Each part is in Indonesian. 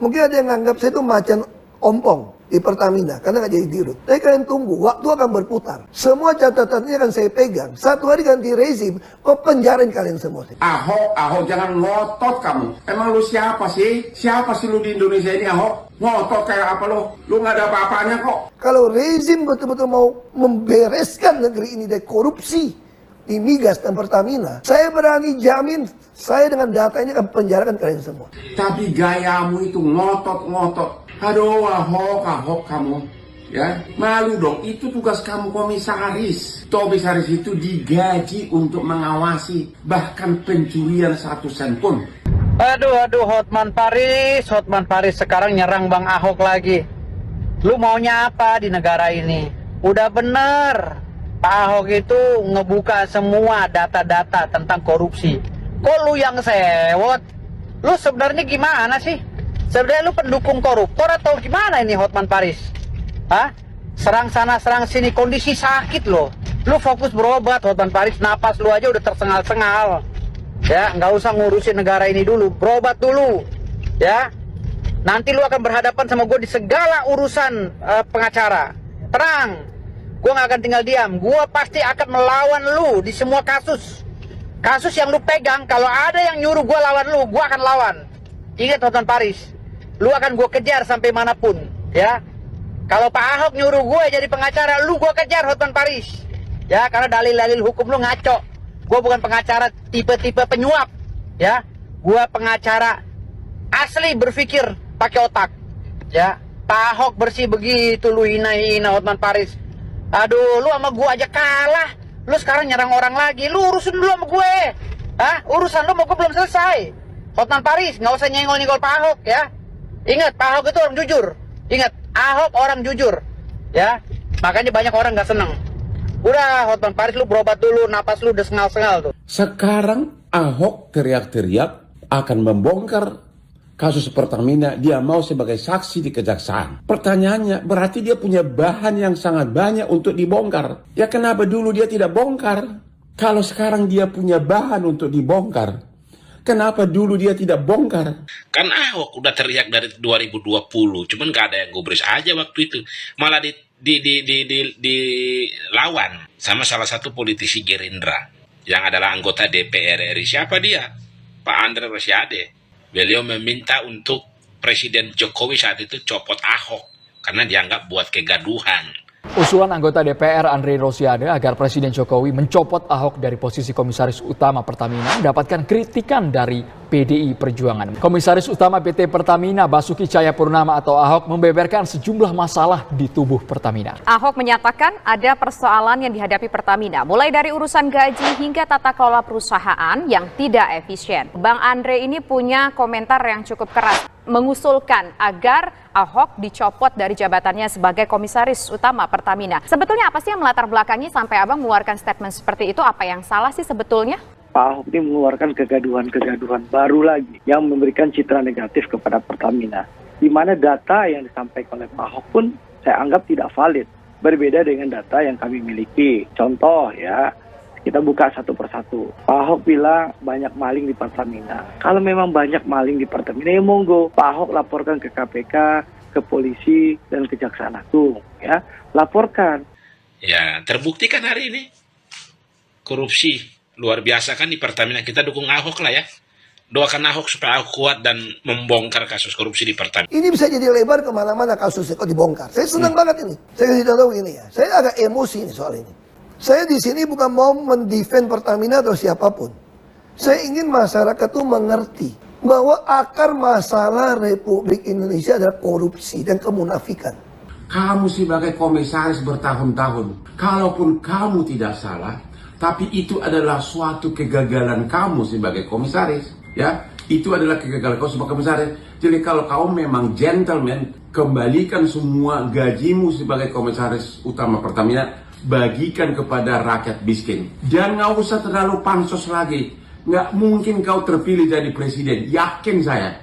Mungkin ada yang nganggap saya itu macan ompong di Pertamina karena nggak jadi dirut. Tapi kalian tunggu, waktu akan berputar. Semua catatannya akan saya pegang. Satu hari ganti rezim, kok penjarain kalian semua. Ahok, jangan ngotot kamu. Emang lu siapa sih? Siapa sih lu di Indonesia ini, Ahok? Ngotot kayak apa lu? Lu nggak ada apa-apanya kok. Kalau rezim betul-betul mau membereskan negeri ini dari korupsi di migas dan Pertamina, saya berani jamin saya dengan data ini akan penjarakan kalian semua. Tapi gayamu itu ngotot-ngotot. Aduh, Ahok kamu. Ya, malu dong. Itu tugas kamu komisaris. Komisaris itu digaji untuk mengawasi bahkan pencurian 1 sen pun. Aduh, Hotman Paris sekarang nyerang Bang Ahok lagi. Lu maunya apa di negara ini? Udah bener, Pak Ahok itu ngebuka semua data-data tentang korupsi. Kok lu yang sewot? Lu sebenarnya gimana sih? Sebenarnya lu pendukung koruptor atau gimana ini Hotman Paris? Hah? Serang sana, serang sini, kondisi sakit loh. Lu fokus berobat Hotman Paris, napas lu aja udah tersengal-sengal. Ya, nggak usah ngurusin negara ini dulu, berobat dulu. Ya, nanti lu akan berhadapan sama gue di segala urusan pengacara. Tenang, gue nggak akan tinggal diam. Gue pasti akan melawan lu di semua kasus. Kasus yang lu pegang, kalau ada yang nyuruh gue lawan lu, gue akan lawan. Ingat Hotman Paris, lu akan gue kejar sampai manapun. Ya, kalau Pak Ahok nyuruh gue jadi pengacara, lu gue kejar Hotman Paris. Ya, karena dalil-dalil hukum lu ngaco. Gue bukan pengacara tipe-tipe penyuap, ya. Gue pengacara asli berpikir pakai otak, ya. Pak Ahok bersih begitu, lu hina-hina Hotman Paris. Aduh, lu sama gue aja kalah. Lu sekarang nyerang orang lagi. Lu urusin dulu sama gue. Hah? Urusan lu sama gue belum selesai. Hotman Paris, nggak usah nyenggol-nyenggol Pak Ahok, ya. Ingat, Pak Ahok itu orang jujur. Ingat, Ahok orang jujur, ya. Makanya banyak orang nggak seneng. Udah, Hotman Paris, lu berobat dulu, napas lu udah sengal-sengal tuh. Sekarang Ahok teriak-teriak akan membongkar kasus Pertamina. Dia mau sebagai saksi di kejaksaan. Pertanyaannya, berarti dia punya bahan yang sangat banyak untuk dibongkar. Ya kenapa dulu dia tidak bongkar? Kalau sekarang dia punya bahan untuk dibongkar, kenapa dulu dia tidak bongkar? Kan Ahok udah teriak dari 2020, cuman gak ada yang gubris aja waktu itu. Malah dilawan sama salah satu politisi Gerindra yang adalah anggota DPR RI. Siapa dia? Pak Andre Rosiade. Beliau meminta untuk Presiden Jokowi saat itu copot Ahok karena dianggap buat kegaduhan. Usulan anggota DPR Andre Rosiade agar Presiden Jokowi mencopot Ahok dari posisi Komisaris Utama Pertamina mendapatkan kritikan dari PDI Perjuangan. Komisaris Utama PT Pertamina Basuki Cahayapurnama atau Ahok membeberkan sejumlah masalah di tubuh Pertamina. Ahok menyatakan ada persoalan yang dihadapi Pertamina, mulai dari urusan gaji hingga tata kelola perusahaan yang tidak efisien. Bang Andre ini punya komentar yang cukup keras, mengusulkan agar Ahok dicopot dari jabatannya sebagai Komisaris Utama Pertamina. Sebetulnya apa sih yang melatar belakangi sampai Abang mengeluarkan statement seperti itu? Apa yang salah sih sebetulnya? Pak Ahok ini mengeluarkan kegaduhan-kegaduhan baru lagi yang memberikan citra negatif kepada Pertamina. Di mana data yang disampaikan oleh Pak Ahok pun saya anggap tidak valid. Berbeda dengan data yang kami miliki. Contoh ya, kita buka satu persatu. Pak Ahok bilang banyak maling di Pertamina. Kalau memang banyak maling di Pertamina, ya monggo. Pak Ahok laporkan ke KPK, ke polisi, dan Kejaksaan Agung. Ya, laporkan. Ya, terbukti kan hari ini. Korupsi luar biasa kan di Pertamina. Kita dukung Ahok lah ya. Doakan Ahok supaya Ahok kuat dan membongkar kasus korupsi di Pertamina. Ini bisa jadi lebar kemana-mana kasusnya kok dibongkar. Saya senang banget ini. Saya kasih tahu gini ya. Saya agak emosi nih soal ini. Saya di sini bukan mau mendefend Pertamina atau siapapun. Saya ingin masyarakat tuh mengerti bahwa akar masalah Republik Indonesia adalah korupsi dan kemunafikan. Kamu sebagai komisaris bertahun-tahun, kalaupun kamu tidak salah, tapi itu adalah suatu kegagalan kamu sebagai komisaris. Ya, itu adalah kegagalan kamu sebagai komisaris. Jadi kalau kamu memang gentleman, kembalikan semua gajimu sebagai komisaris utama Pertamina, bagikan kepada rakyat miskin. Dan nggak usah terlalu pansos lagi. Nggak mungkin kau terpilih jadi presiden. Yakin saya,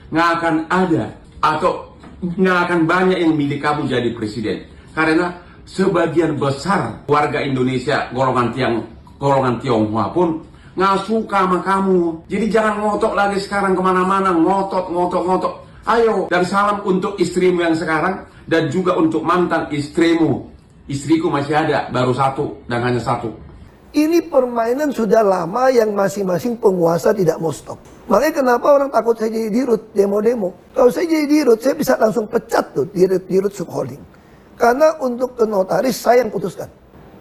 nggak akan ada atau nggak akan banyak yang milih kamu jadi presiden. Karena sebagian besar warga Indonesia golongan Tionghoa pun nggak suka sama kamu. Jadi jangan ngotot lagi sekarang kemana-mana, ngotot. Ayo, dan salam untuk istrimu yang sekarang dan juga untuk mantan istrimu. Istriku masih ada, baru satu dan hanya satu. Ini permainan sudah lama yang masing-masing penguasa tidak mau stop. Makanya kenapa orang takut saya jadi dirut, demo-demo. Kalau saya jadi dirut, saya bisa langsung pecat tuh dirut subholding. Karena untuk ke notaris saya yang putuskan.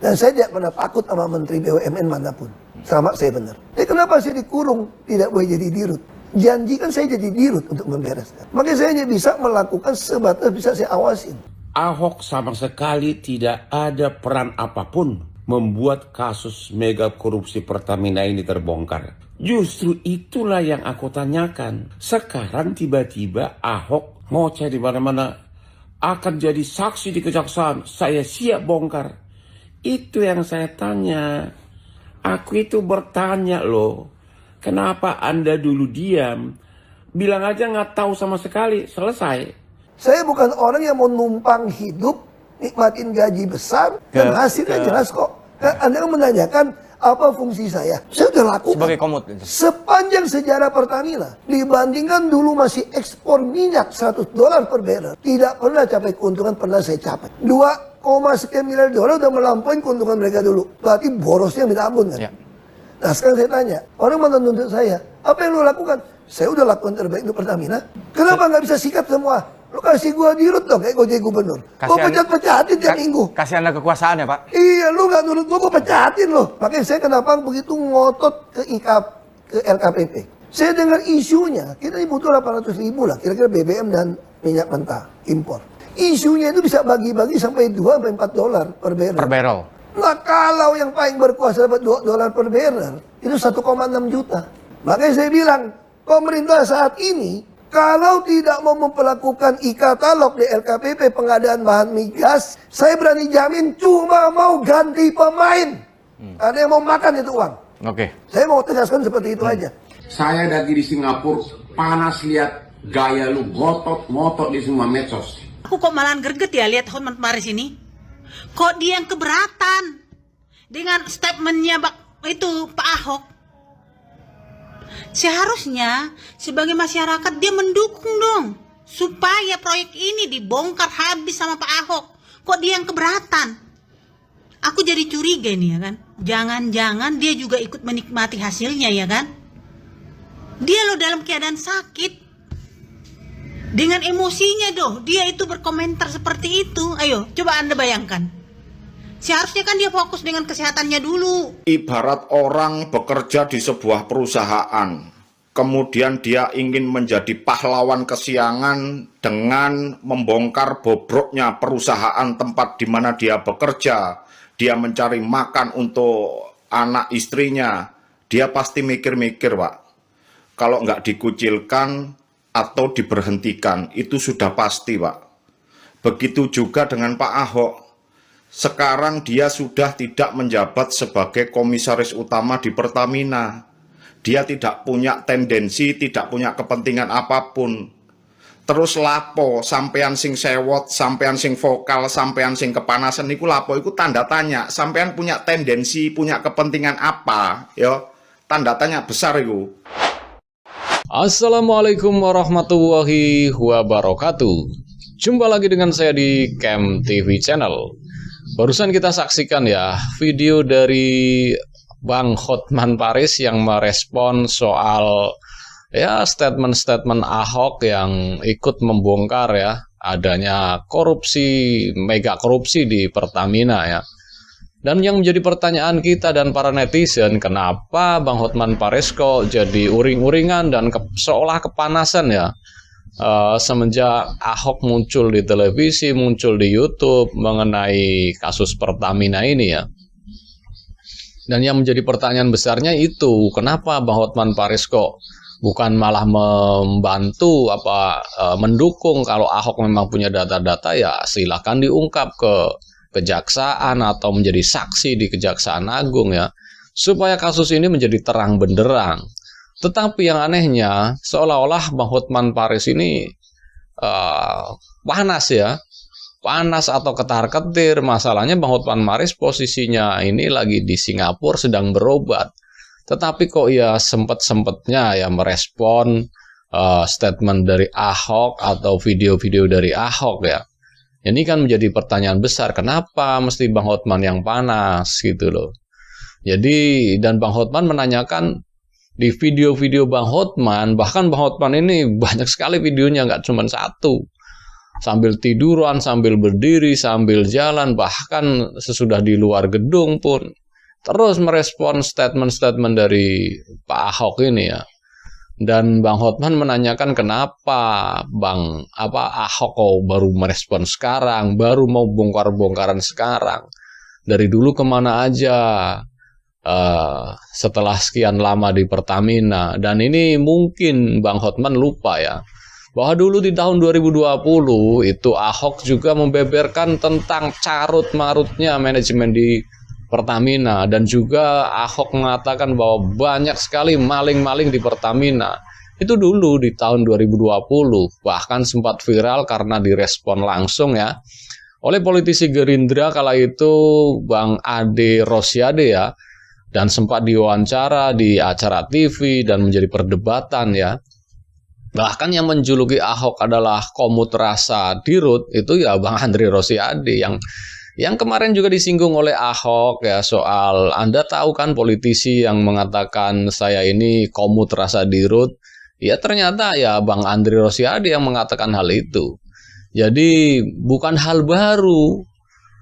Dan saya tidak pernah takut sama menteri BUMN manapun. Sama saya benar. Kenapa saya dikurung, tidak boleh jadi dirut? Janjikan saya jadi dirut untuk membereskan. Makanya saya hanya bisa melakukan sebatas bisa saya awasin. Ahok sama sekali tidak ada peran apapun membuat kasus mega korupsi Pertamina ini terbongkar. Justru itulah yang aku tanyakan. Sekarang tiba-tiba Ahok ngoceh di mana-mana, akan jadi saksi di kejaksaan. Saya siap bongkar. Itu yang saya tanya. Aku itu bertanya loh, kenapa Anda dulu diam? Bilang aja nggak tahu sama sekali, selesai. Saya bukan orang yang mau numpang hidup, nikmatin gaji besar, dan hasilnya jelas kok. Anda menanyakan apa fungsi saya sudah lakukan. Sebagai komod. Sepanjang sejarah Pertamina, dibandingkan dulu masih ekspor minyak $100 per barrel, tidak pernah capai keuntungan, pernah saya capai. 2, sekian miliar dolar udah melampaui keuntungan mereka dulu. Berarti borosnya minta ampun kan? Ya. Nah sekarang saya tanya, orang mana nuntut saya, apa yang lo lakukan? Saya udah lakukan terbaik untuk Pertamina. Kenapa nggak bisa sikat semua? Lo kasih gua dirut dong kayak gojek gubernur. Gua pecat-pecatin tiap minggu. Kasih Anda kekuasaan ya Pak? Iya, lu nggak nurut gua pecatin lo. Makanya saya kenapa begitu ngotot ke LKPP. Saya dengar isunya, kita butuh 800.000 lah, kira-kira BBM dan minyak mentah impor. Isunya itu bisa bagi-bagi sampai $2-4 per barrel. Per barrel. Nah kalau yang paling berkuasa dapat $2 per barrel, itu 1,6 juta. Makanya saya bilang, pemerintah saat ini, kalau tidak mau memperlakukan e-katalog di LKPP pengadaan bahan migas, saya berani jamin cuma mau ganti pemain. Ada yang mau makan itu uang. Oke. Saya mau tegaskan seperti itu aja. Saya lagi di Singapura, panas lihat gaya lu ngotot di semua medsos. Aku kok malahan greget ya lihat Hotman Paris ini. Kok dia yang keberatan dengan statementnya itu Pak Ahok. Seharusnya sebagai masyarakat dia mendukung dong supaya proyek ini dibongkar habis sama Pak Ahok. Kok dia yang keberatan? Aku jadi curiga nih ya kan. Jangan-jangan dia juga ikut menikmati hasilnya ya kan. Dia loh dalam keadaan sakit. Dengan emosinya dia itu berkomentar seperti itu. Ayo coba Anda bayangkan. Seharusnya kan dia fokus dengan kesehatannya dulu. Ibarat orang bekerja di sebuah perusahaan, kemudian dia ingin menjadi pahlawan kesiangan dengan membongkar bobroknya perusahaan tempat di mana dia bekerja. Dia mencari makan untuk anak istrinya. Dia pasti mikir-mikir, Pak. Kalau nggak dikucilkan atau diberhentikan, itu sudah pasti, Pak. Begitu juga dengan Pak Ahok. Sekarang dia sudah tidak menjabat sebagai komisaris utama di Pertamina. Dia tidak punya tendensi, tidak punya kepentingan apapun. Terus lapo, sampean sing sewot, sampean sing vokal, sampean sing kepanasan, iku lapo, iku tanda tanya. Sampean punya tendensi, punya kepentingan apa? Yo, tanda tanya besar iku. Assalamualaikum warahmatullahi wabarakatuh. Jumpa lagi dengan saya di Camp TV Channel. Barusan kita saksikan ya video dari Bang Hotman Paris yang merespon soal ya statement-statement Ahok yang ikut membongkar ya adanya korupsi, mega korupsi di Pertamina ya. Dan yang menjadi pertanyaan kita dan para netizen, kenapa Bang Hotman Paris kok jadi uring-uringan dan seolah kepanasan ya? Semenjak Ahok muncul di televisi, muncul di YouTube mengenai kasus Pertamina ini ya. Dan yang menjadi pertanyaan besarnya itu, kenapa Bang Hotman Paris kok bukan malah membantu mendukung kalau Ahok memang punya data-data ya silakan diungkap ke kejaksaan atau menjadi saksi di Kejaksaan Agung ya, supaya kasus ini menjadi terang benderang. Tetapi yang anehnya, seolah-olah Bang Hotman Paris ini panas ya. Panas atau ketar-ketir. Masalahnya Bang Hotman Paris posisinya ini lagi di Singapura sedang berobat. Tetapi kok ya sempet-sempetnya ya merespon statement dari Ahok atau video-video dari Ahok ya. Ini kan menjadi pertanyaan besar, kenapa mesti Bang Hotman yang panas gitu loh. Jadi, dan Bang Hotman menanyakan di video-video Bang Hotman, bahkan Bang Hotman ini banyak sekali videonya, nggak cuma satu. Sambil tiduran, sambil berdiri, sambil jalan, bahkan sesudah di luar gedung pun terus merespon statement-statement dari Pak Ahok ini ya. Dan Bang Hotman menanyakan kenapa Ahok kok baru merespon sekarang, baru mau bongkar-bongkaran sekarang. Dari dulu kemana aja setelah sekian lama di Pertamina. Dan ini mungkin Bang Hotman lupa ya, bahwa dulu di tahun 2020 itu Ahok juga membeberkan tentang carut-marutnya manajemen di Pertamina, dan juga Ahok mengatakan bahwa banyak sekali maling-maling di Pertamina. Itu dulu di tahun 2020, bahkan sempat viral karena direspon langsung ya oleh politisi Gerindra kala itu Bang Ade Rosiade ya, dan sempat diwawancara di acara TV dan menjadi perdebatan ya. Bahkan yang menjuluki Ahok adalah komut rasa dirut itu ya Bang Andre Rosiade yang kemarin juga disinggung oleh Ahok ya, soal Anda tahu kan politisi yang mengatakan saya ini komut rasa dirut, ya ternyata ya Bang Andre Rosiade yang mengatakan hal itu. Jadi bukan hal baru,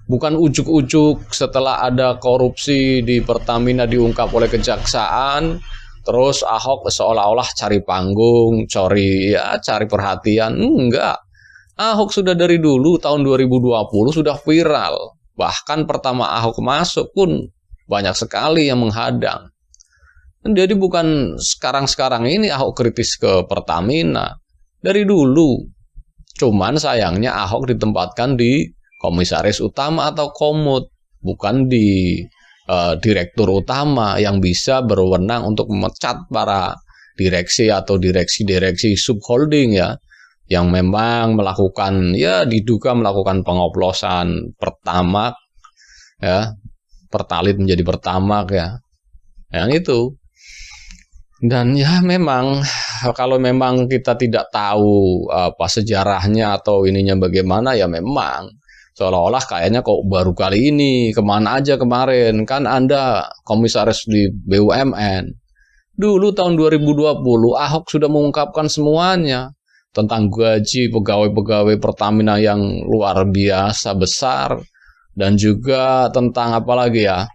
bukan ujuk-ujuk setelah ada korupsi di Pertamina diungkap oleh kejaksaan, terus Ahok seolah-olah cari panggung, cari perhatian. Enggak. Ahok sudah dari dulu tahun 2020 sudah viral. Bahkan pertama Ahok masuk pun banyak sekali yang menghadang. Jadi bukan sekarang-sekarang ini Ahok kritis ke Pertamina. Dari dulu. Cuman sayangnya Ahok ditempatkan di komisaris utama atau komut, bukan di direktur utama yang bisa berwenang untuk memecat para direksi atau direksi-direksi subholding ya, yang memang melakukan ya diduga melakukan pengoplosan Pertamax ya, Pertalit menjadi Pertamax ya, yang itu. Dan ya memang kalau memang kita tidak tahu apa sejarahnya atau ininya bagaimana, ya memang seolah-olah kayaknya kok baru kali ini, kemana aja kemarin, kan Anda komisaris di BUMN. Dulu tahun 2020 Ahok sudah mengungkapkan semuanya tentang gaji pegawai-pegawai Pertamina yang luar biasa besar, dan juga tentang apa lagi ya,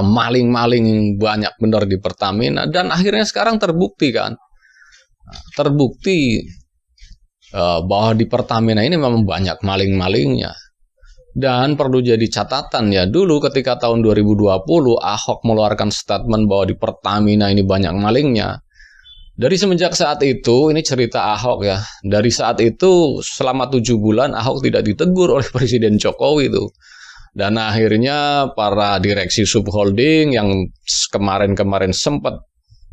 maling-maling banyak benar di Pertamina. Dan akhirnya sekarang terbukti kan, bahwa di Pertamina ini memang banyak maling-malingnya. Dan perlu jadi catatan ya, dulu ketika tahun 2020 Ahok mengeluarkan statement bahwa di Pertamina ini banyak malingnya. Dari semenjak saat itu, ini cerita Ahok ya, dari saat itu selama 7 bulan Ahok tidak ditegur oleh Presiden Jokowi itu. Dan akhirnya para direksi subholding yang kemarin-kemarin sempat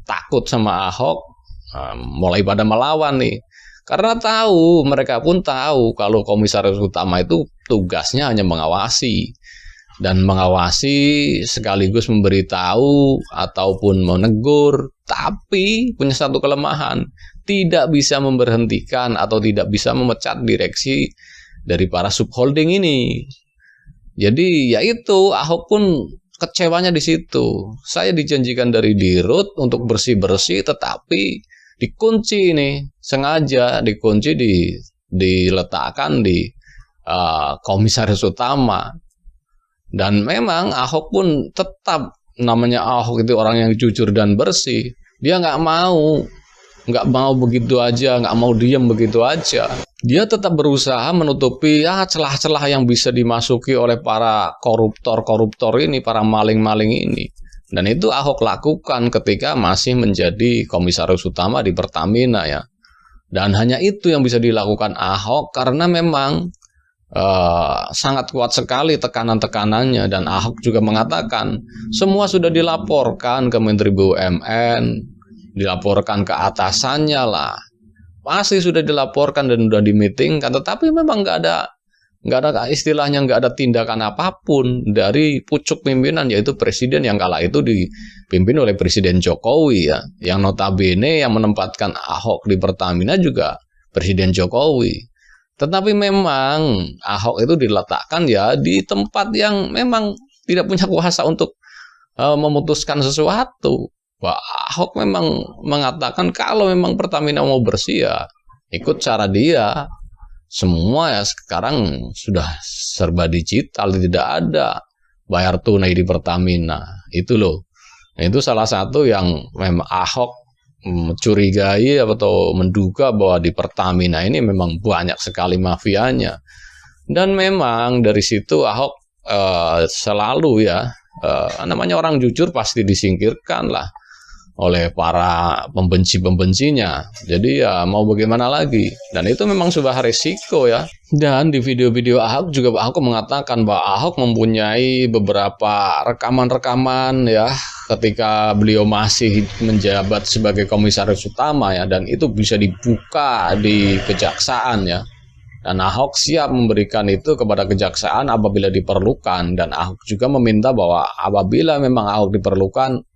takut sama Ahok, mulai pada melawan nih. Karena tahu, mereka pun tahu kalau komisaris utama itu tugasnya hanya mengawasi. Dan mengawasi sekaligus memberitahu ataupun menegur, tapi punya satu kelemahan, tidak bisa memberhentikan atau tidak bisa memecat direksi dari para subholding ini. Jadi ya itu, Ahok pun kecewanya di situ. Saya dijanjikan dari Dirut untuk bersih-bersih, tetapi dikunci ini, sengaja dikunci, diletakkan di komisaris utama. Dan memang Ahok pun tetap, namanya Ahok itu orang yang jujur dan bersih. Dia nggak mau begitu aja, nggak mau diam begitu aja. Dia tetap berusaha menutupi celah-celah yang bisa dimasuki oleh para koruptor ini, para maling-maling ini. Dan itu Ahok lakukan ketika masih menjadi komisaris utama di Pertamina ya. Dan hanya itu yang bisa dilakukan Ahok karena memang sangat kuat sekali tekanan-tekanannya. Dan Ahok juga mengatakan semua sudah dilaporkan ke Menteri BUMN, dilaporkan ke atasannya lah, pasti sudah dilaporkan dan sudah di meeting kan, tetapi memang nggak ada Nggak ada istilahnya, nggak ada tindakan apapun dari pucuk pimpinan, yaitu presiden yang kala itu dipimpin oleh Presiden Jokowi ya, yang notabene yang menempatkan Ahok di Pertamina juga Presiden Jokowi. Tetapi memang Ahok itu diletakkan ya di tempat yang memang tidak punya kuasa untuk memutuskan sesuatu. Wah, Ahok memang mengatakan kalau memang Pertamina mau bersih ya ikut cara dia. Semua ya sekarang sudah serba digital, tidak ada bayar tunai di Pertamina. Itu loh. Itu salah satu yang memang Ahok mencurigai atau menduga bahwa di Pertamina ini memang banyak sekali mafianya. Dan memang dari situ Ahok selalu ya, namanya orang jujur pasti disingkirkan lah oleh para pembenci-pembencinya. Jadi ya mau bagaimana lagi. Dan itu memang sebuah resiko ya. Dan di video-video Ahok juga Ahok mengatakan bahwa Ahok mempunyai beberapa rekaman-rekaman ya ketika beliau masih menjabat sebagai komisaris utama ya, dan itu bisa dibuka di kejaksaan ya. Dan Ahok siap memberikan itu kepada kejaksaan apabila diperlukan. Dan Ahok juga meminta bahwa apabila memang Ahok diperlukan,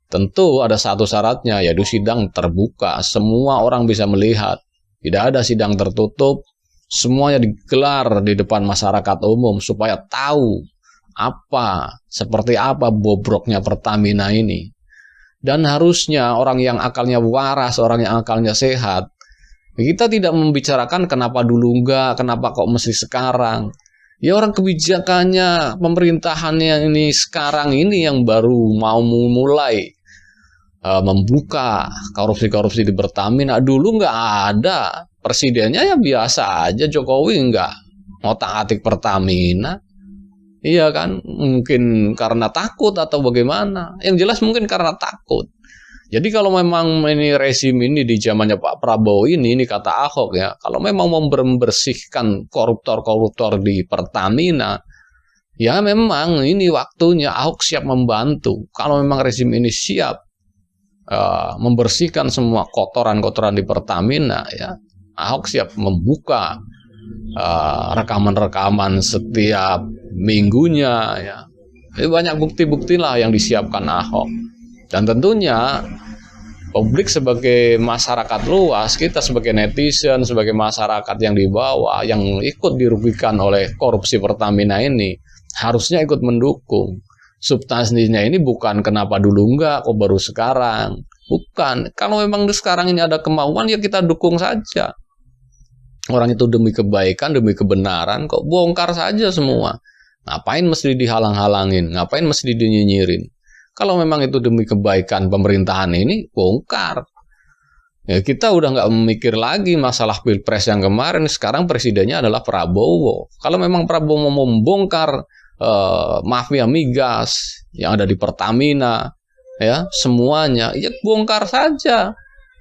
tentu ada satu syaratnya, yaitu sidang terbuka. Semua orang bisa melihat. Tidak ada sidang tertutup. Semuanya digelar di depan masyarakat umum supaya tahu seperti apa bobroknya Pertamina ini. Dan harusnya orang yang akalnya waras, orang yang akalnya sehat, kita tidak membicarakan kenapa dulu enggak, kenapa kok mesti sekarang. Ya orang kebijakannya, pemerintahannya ini sekarang ini yang baru mau mulai membuka korupsi-korupsi di Pertamina. Dulu nggak ada, presidennya ya biasa aja, Jokowi nggak ngotak-atik Pertamina. Iya kan, mungkin karena takut atau bagaimana. Yang jelas mungkin karena takut. Jadi kalau memang ini rezim ini di zamannya Pak Prabowo ini kata Ahok ya, kalau memang mau membersihkan koruptor-koruptor di Pertamina, ya memang ini waktunya Ahok siap membantu. Kalau memang rezim ini siap membersihkan semua kotoran-kotoran di Pertamina, ya Ahok siap membuka rekaman-rekaman setiap minggunya ya. Jadi banyak bukti-bukti lah yang disiapkan Ahok. Dan tentunya publik sebagai masyarakat luas, kita sebagai netizen, sebagai masyarakat yang di bawah, yang ikut dirugikan oleh korupsi Pertamina ini, harusnya ikut mendukung. Substansinya ini bukan kenapa dulu enggak, kok baru sekarang. Bukan. Kalau memang sekarang ini ada kemauan, ya kita dukung saja. Orang itu demi kebaikan, demi kebenaran, kok bongkar saja semua. Ngapain mesti dihalang-halangin? Ngapain mesti dinyinyirin? Kalau memang itu demi kebaikan pemerintahan ini, bongkar. Ya kita udah nggak memikir lagi masalah Pilpres yang kemarin. Sekarang presidennya adalah Prabowo. Kalau memang Prabowo mau membongkar mafia migas yang ada di Pertamina, ya semuanya, ya bongkar saja.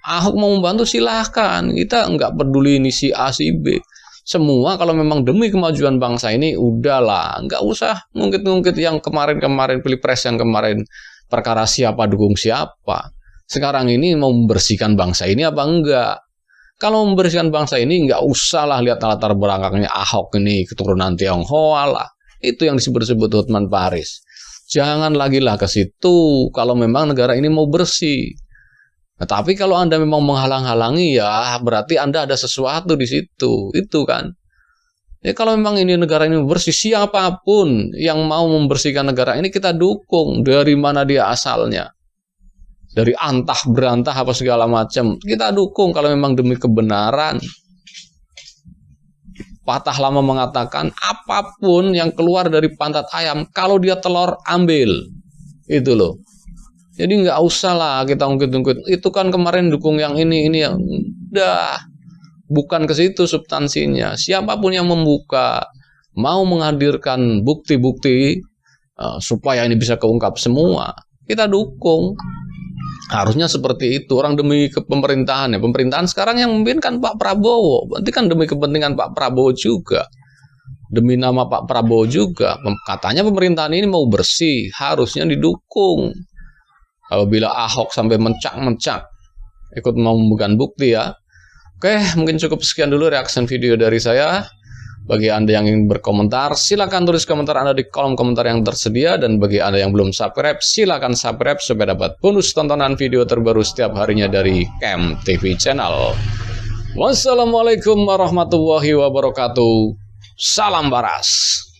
Ahok mau membantu silahkan. Kita nggak peduli ini si A si B. Semua kalau memang demi kemajuan bangsa ini, udahlah, nggak usah ngungkit-ngungkit yang kemarin-kemarin Pilpres yang kemarin perkara siapa dukung siapa. Sekarang ini mau membersihkan bangsa ini apa enggak? Kalau membersihkan bangsa ini nggak usah lah lihat latar belakangnya Ahok ini keturunan Tionghoa lah. Itu yang disebut-sebut Hotman Paris. Jangan lagi lah ke situ kalau memang negara ini mau bersih. Nah, tapi kalau Anda memang menghalang-halangi, ya berarti Anda ada sesuatu di situ. Itu kan. Ya kalau memang ini negara ini bersih, siapapun yang mau membersihkan negara ini kita dukung. Dari mana dia asalnya. Dari antah berantah apa segala macam. Kita dukung kalau memang demi kebenaran. Patah lama mengatakan apapun yang keluar dari pantat ayam, kalau dia telur ambil. Itu loh. Jadi nggak usah lah kita ungkit-ungkit. Itu kan kemarin dukung yang ini yang udah. Bukan ke situ substansinya. Siapapun yang membuka, mau menghadirkan bukti-bukti supaya ini bisa keungkap semua, kita dukung. Harusnya seperti itu. Orang demi pemerintahan ya. Pemerintahan sekarang yang memimpin kan Pak Prabowo. Berarti kan demi kepentingan Pak Prabowo juga. Demi nama Pak Prabowo juga. Katanya pemerintahan ini mau bersih. Harusnya didukung. Apabila Ahok sampai mencak-mencak ikut membuka bukti ya. Oke, mungkin cukup sekian dulu reaction video dari saya. Bagi Anda yang ingin berkomentar, silakan tulis komentar Anda di kolom komentar yang tersedia. Dan bagi Anda yang belum subscribe, silakan subscribe supaya dapat bonus tontonan video terbaru setiap harinya dari Kem TV Channel. Wassalamualaikum warahmatullahi wabarakatuh. Salam waras.